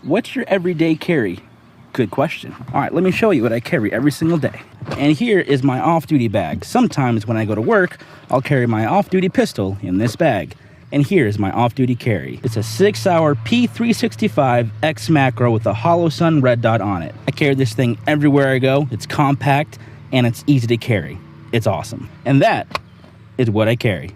What's your everyday carry? Good question. All right, let me show you what I carry every single day. And here is my off-duty bag. Sometimes when I go to work, I'll carry my off-duty pistol in this bag. And here's my off-duty carry. It's a 6-hour P365 X Macro with a Holosun red dot on it. I carry this thing everywhere I go. It's compact and it's easy to carry. It's awesome. And that is what I carry.